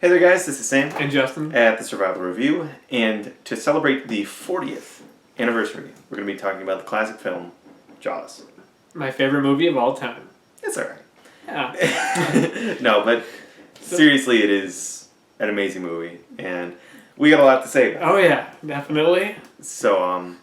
Hey there guys, this is Sam And Justin. at the Survival Review, and to celebrate the 40th anniversary, we're going to be talking about the classic film, Jaws. My favorite movie of all time. It's alright. Yeah. No, but seriously, it is an amazing movie, and we got a lot to say about it. Oh yeah, definitely. So,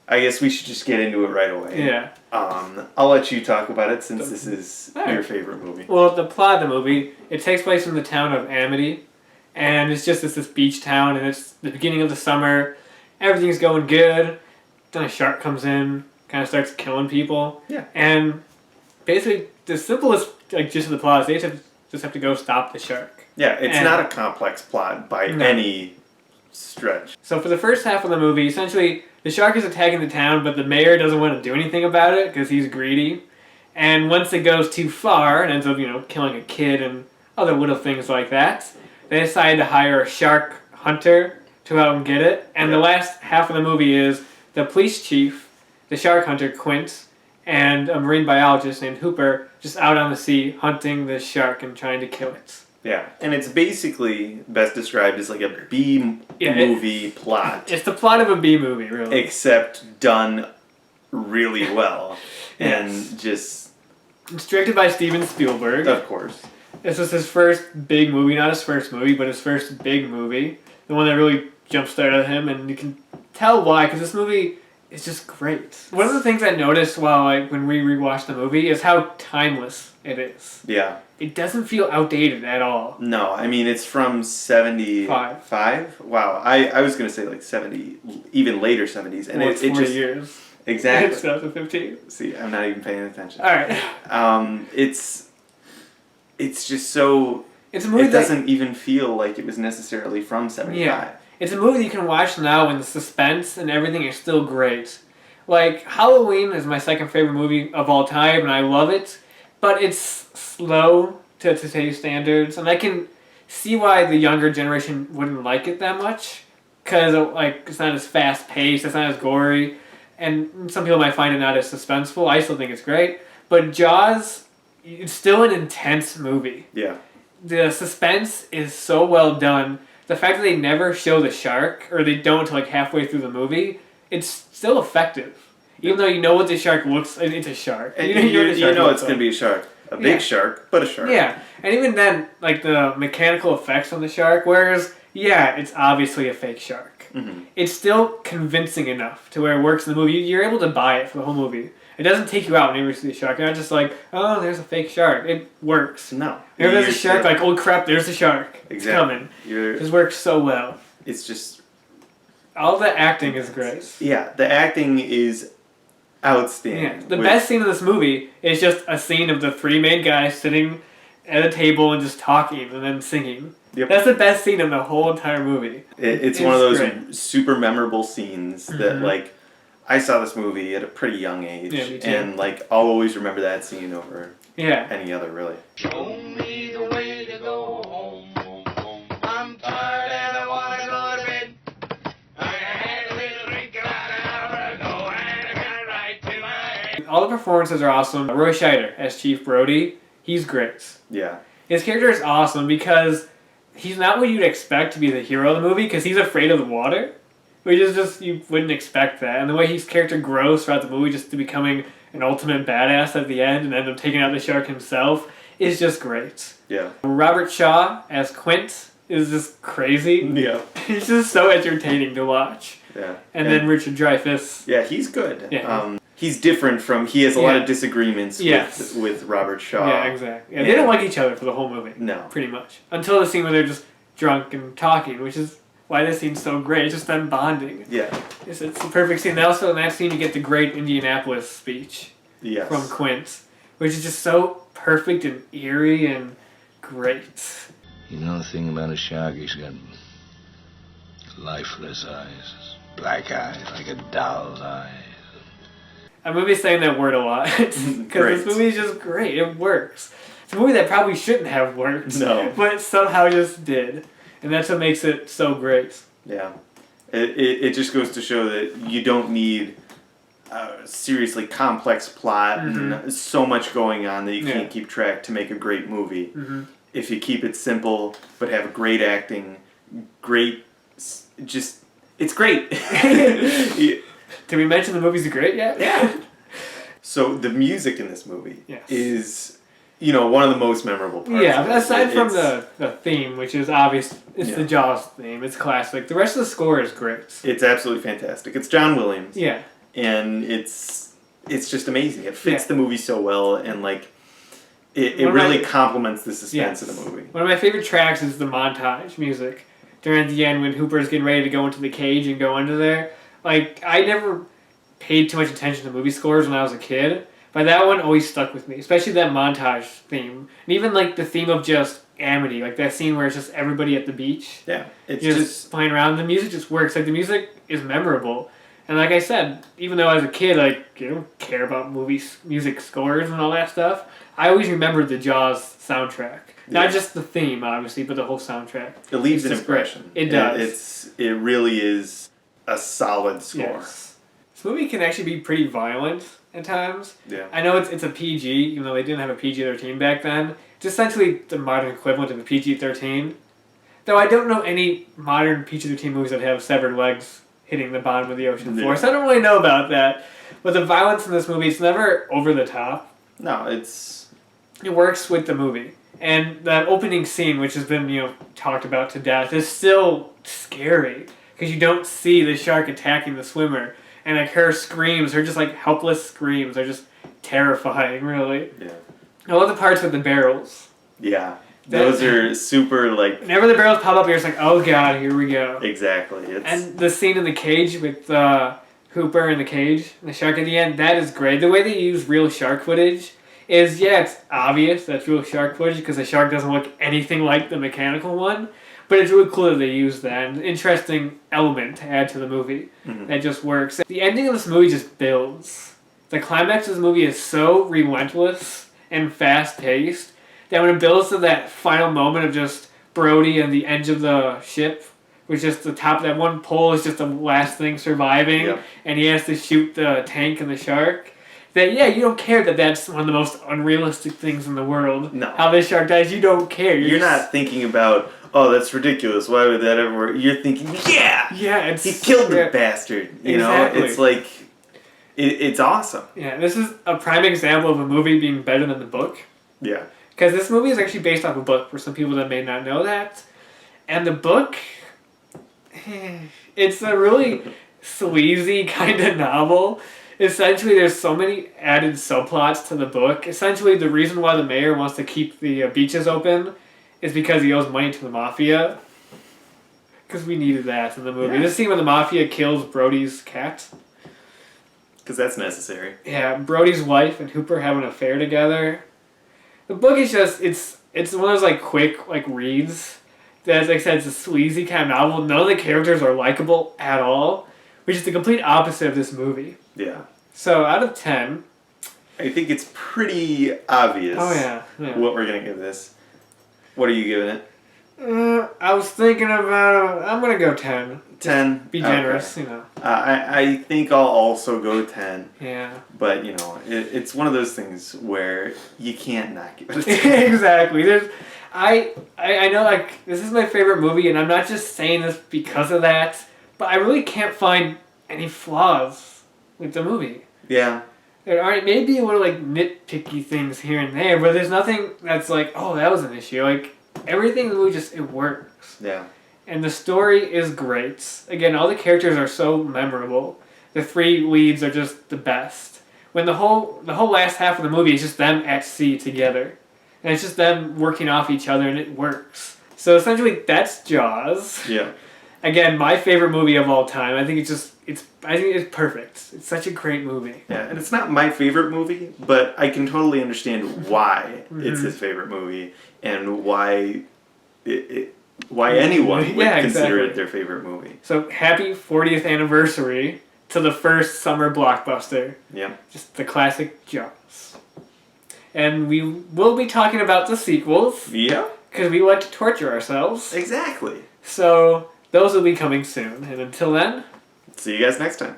I guess we should just get into it right away. Yeah. I'll let you talk about it since this is Alright. your favorite movie. Well, the plot of the movie, it takes place in the town of Amity, and it's just this beach town, and it's the beginning of the summer. Everything's going good. Then a shark comes in, kind of starts killing people. Yeah. And basically, the simplest gist of the plot is they just have to go stop the shark. Yeah, it's And- not a complex plot by No. any stretch. So for the first half of the movie, essentially, the shark is attacking the town, but the mayor doesn't want to do anything about it because he's greedy. And once it goes too far and ends up, killing a kid and other little things like that, they decide to hire a shark hunter to out and get it. And the last half of the movie is the police chief, the shark hunter, Quint, and a marine biologist named Hooper just out on the sea hunting the shark and trying to kill it. Yeah, and it's basically best described as like a B-movie plot, It's the plot of a B movie, really. except done really well. Yes. And just, It's directed by Steven Spielberg. of course. This was his first big movie, not his first movie, but his first big movie. The one that really jump-started him, and you can tell why, because this movie is just great. One of the things I noticed when we rewatched the movie is how timeless it is. Yeah. It doesn't feel outdated at all. No, I mean, it's from 75? Wow, I was going to say like 70, even later 70s. And Well, it's it 40 just... years. Exactly. It's 2015. See, I'm not even paying attention. Alright. It's just so... It's a movie It doesn't even feel like it was necessarily from 75. Yeah. It's a movie that you can watch now and the suspense and everything is still great. Like, Halloween is my second favorite movie of all time, and I love it, but it's slow to today's standards, and I can see why the younger generation wouldn't like it that much, because it's not as fast-paced, it's not as gory, and some people might find it not as suspenseful. I still think it's great, but Jaws, it's still an intense movie. Yeah. The suspense is so well done. The fact that they never show the shark, or they don't until halfway through the movie, it's still effective. Even though you know what the shark looks like, it's a shark. And You know it's going to be a shark. A big shark, but a shark. Yeah, and even then, the mechanical effects on the shark, whereas, it's obviously a fake shark. Mm-hmm. It's still convincing enough to where it works in the movie. You're able to buy it for the whole movie. It doesn't take you out whenever you see the shark. You're not just like, oh, there's a fake shark. It works. No. If there's a shark, oh crap, there's a shark. Exactly. It's coming. It just works so well. It's just... All the acting is great. Yeah, the acting is outstanding. Yeah. The best scene of this movie is just a scene of the three main guys sitting at a table and just talking and then singing. Yep. That's the best scene of the whole entire movie. It's one of those great. super memorable scenes that, I saw this movie at a pretty young age. Yeah, me too. And, I'll always remember that scene over any other, really. Show me the way to go home, home, home. I'm tired and I want to go to bed. I had a little drink about an hour ago and I got right to my head. All the performances are awesome. Roy Scheider as Chief Brody, he's great. Yeah. His character is awesome because he's not what you'd expect to be the hero of the movie because he's afraid of the water. Which is just, you wouldn't expect that. And the way his character grows throughout the movie just to becoming an ultimate badass at the end and end up taking out the shark himself is just great. Yeah. Robert Shaw as Quint is just crazy. Yeah. He's just so entertaining to watch. Yeah. And then Richard Dreyfuss. Yeah, he's good. Yeah. He's different from... He has a lot Yeah. of disagreements with Robert Shaw. Yeah, exactly. Yeah, they don't like each other for the whole movie. No. Pretty much. Until the scene where they're just drunk and talking, which is why this scene's so great. It's just them bonding. Yeah. It's the perfect scene. And also in that scene you get the great Indianapolis speech Yes. from Quint, which is just so perfect and eerie and great. You know the thing about a shark? He's got lifeless eyes. Black eyes, like a doll's eyes. I'm going to be saying that word a lot because this movie is just great. It works. It's a movie that probably shouldn't have worked, No. but it somehow just did. And that's what makes it so great. Yeah. It just goes to show that you don't need a seriously complex plot and so much going on that you can't keep track to make a great movie. if you keep it simple but have great acting, great, just it's great. Did we mention the movie's great yet? Yeah. So the music in this movie Yes. is, one of the most memorable parts. Yeah, of it. aside from It's- the theme, which is obvious, it's the Yeah. Jaws theme. It's classic. The rest of the score is great. It's absolutely fantastic. It's John Williams. Yeah. And it's just amazing. It fits Yeah. the movie so well, and like it One of really my- complements the suspense Yes. of the movie. One of my favorite tracks is the montage music during the end when Hooper's getting ready to go into the cage and go into there. Like, I never paid too much attention to movie scores when I was a kid, but that one always stuck with me, especially that montage theme. And even like the theme of just Amity, like that scene where it's just everybody at the beach. Yeah, it's Just playing around. The music just works. Like, the music is memorable. And like I said, even though as a kid, like, you don't care about music scores and all that stuff, I always remembered the Jaws soundtrack. Yeah. Not just the theme, obviously, but the whole soundtrack. it leaves It's an just great. impression. It does. It really is a solid score. Yes. This movie can actually be pretty violent at times. Yeah. I know it's a PG, even though they didn't have a PG-13 back then. It's essentially the modern equivalent of a PG-13. Though I don't know any modern PG-13 movies that have severed legs hitting the bottom of the ocean floor, Yeah. so I don't really know about that. But the violence in this movie, it's never over the top. No, it's It works with the movie. And that opening scene, which has been, talked about to death, is still scary. Because you don't see the shark attacking the swimmer. And like her screams, her just like helpless screams are just terrifying, really. yeah. I love the parts with the barrels. Yeah. Those are super like Whenever the barrels pop up, you're just like, oh god, here we go. exactly. It's And the scene in the cage with Hooper in the cage, and the shark at the end, that is great. The way they use real shark footage is, it's obvious that's real shark footage because the shark doesn't look anything like the mechanical one. But it's really cool that they use that. An interesting element to add to the movie that just works. The ending of this movie just builds. The climax of this movie is so relentless and fast-paced that when it builds to that final moment of just Brody and the edge of the ship, which just the top of that one pole is just the last thing surviving, Yep. and he has to shoot the tank and the shark, that, you don't care that that's one of the most unrealistic things in the world. No. How this shark dies, you don't care. you're just- not thinking about, oh, that's ridiculous. Why would that ever work? You're thinking, yeah, Yeah, it's... he killed the yeah. bastard. Exactly. It's like, it's awesome. Yeah, this is a prime example of a movie being better than the book. Yeah. Because this movie is actually based off a book, for some people that may not know that. And the book, it's a really sleazy kind of novel. Essentially, there's so many added subplots to the book. Essentially, the reason why the mayor wants to keep the beaches open is because he owes money to the mafia. Because we needed that in the movie. Yeah. This scene where the mafia kills Brody's cat. Because that's necessary. Yeah, Brody's wife and Hooper have an affair together. The book is just, it's one of those like quick like reads. That, as I said, it's a sleazy kind of novel. None of the characters are likable at all, which is the complete opposite of this movie. Yeah. So out of 10, I think it's pretty obvious oh yeah, what we're going to give this. What are you giving it? I was thinking about, I'm gonna go 10. 10? Be Okay. generous, I think I'll also go 10. Yeah. But, it's one of those things where you can't not give it a 10. Exactly. I know, like, this is my favorite movie, and I'm not just saying this because of that, but I really can't find any flaws with the movie. Yeah. There are maybe a little, like, nitpicky things here and there, but there's nothing that's like, oh, that was an issue. Like, everything in the movie just, it works. Yeah. And the story is great. Again, all the characters are so memorable. The three leads are just the best. When the whole last half of the movie is just them at sea together. And it's just them working off each other, and it works. So essentially, that's Jaws. Yeah. Again, my favorite movie of all time. I think it's perfect. It's such a great movie. Yeah, and it's not my favorite movie, but I can totally understand why it's his favorite movie and why anyone would Yeah, consider exactly. it their favorite movie. So happy 40th anniversary to the first summer blockbuster. Yeah. Just the classic Jaws. And we will be talking about the sequels, Yeah. because we like to torture ourselves. Exactly. So those will be coming soon. And until then, See you guys next time.